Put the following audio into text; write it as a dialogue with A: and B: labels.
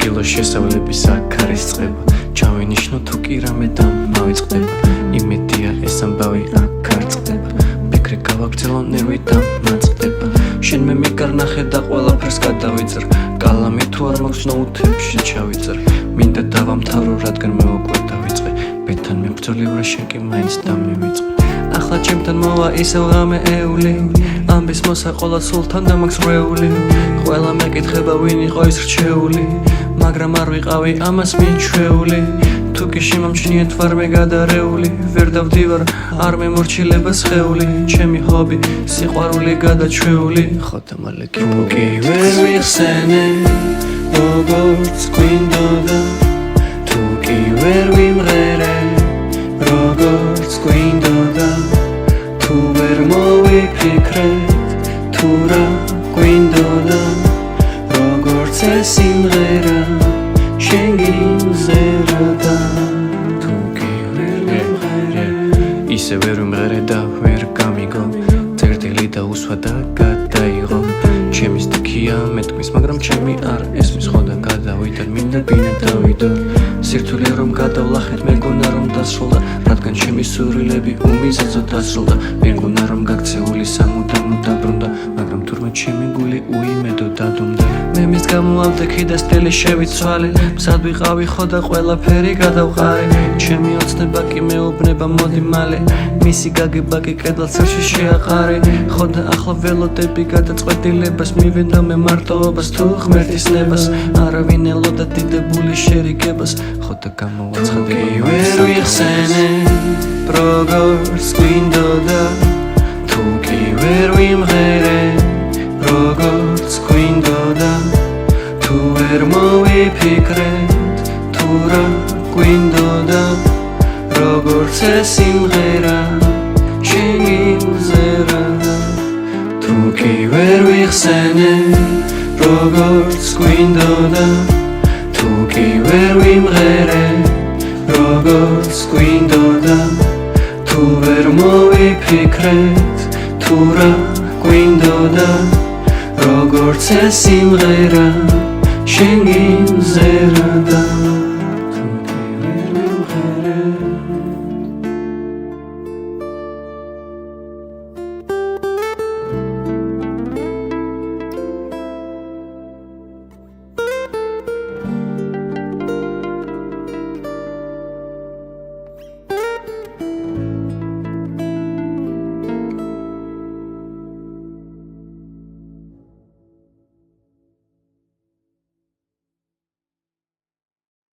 A: კილო შესავლების აქ არის წყება ჩავინიშნო თუ კი რამე დამავიწყდება იმედია ეს ამბავი აქ არ წყდება ფიქრი გავაგრძელო ნერვი დამაწყდება შენ მე მიგარნახე და ყველაფერს გადავიწერ კალამი თუ არ მაქვს ნოუთებში ჩავიწერ მინდა დავამთავრო რადგან მე უკვე დავიწყე ბეთან მებრძოლი ვარ შენ კი მაინც დამივიწყე ახლა ჩემთან მოვა ისევ ღამე ეული ამბის მოსაყოლა სულთან და მაქვს რეული ყველა მეკითხება ვინ იყო ის რჩეული მაგრამ არ ვიყავი ამას მიჩვეული თუ კი შემამჩნიეთ ვარ მე გადარეული ვერ დავდივარ არ მემორჩილება სხეული ჩემი ჰობი სიყვარული გადაჩვეული ხოდა მალე კი ვერ ვიხსენე როგორც გვინდოდა თუ კი ვერ ვიმღერე როგორც გვინდოდა თუ ვერ მოვიფიქრეთ თუ რა გვინდოდა როგორც ეს სიმღერა შენ გიმზერდა თუ კი ვერ ვიმღერე ისე ვერ ვიმღერე და ვერ გამიგო წერტილი და უსვა და გადაიღო ჩემი სტიქია მეთქმის მაგრამ ჩემი არ ესმის ხოდა გადავიდარ მინდა ბინა დავიდო სირთულე რომ გადავლახეთ მეგონა რომ დასრულდა რადგან ჩემი სურვილები უმიზეზოდ დასრულდა მეგონა რომ გაქცეული სამუდამო დაბრუნდა მაგრამ თურმე ჩემი გული უიმედო დადუმდა მე მის გამოვავდექი და სტილი შევიცვალე მზად ვიყავი ხოდა ყველაფერი გადავყარე ჩემი ოცნება კი მეუბნება მოდი მალე მისი გაგება კი კედელსარში შეაყარე ხოდა ახლა ველოდები გადაწყვეტილებას მივენდა მე მარტოობას თუ ღმერთის ნებას არავინ ელოდა დიდებული შერიგებას ხოდა გამოვაცხადე ვერ ვიხსენე როგორც გვინდოდა თუ კი ვერ ვიმღერე როგორც გვინდოდა თუ ვერ მოვიფიქრეთ თუ რა გვინდოდა როგორც ეს სიმღერა შენ გიმზერდა თუ კი ვერ ვიხსენე როგორც გვინდოდა თუ კი ვერ ვიმღერე როგორც გვინდოდა თუ ვერ მოვიფიქრეთ თუ რა გვინდოდა როგორც ეს სიმღერა შენ გიმზერდა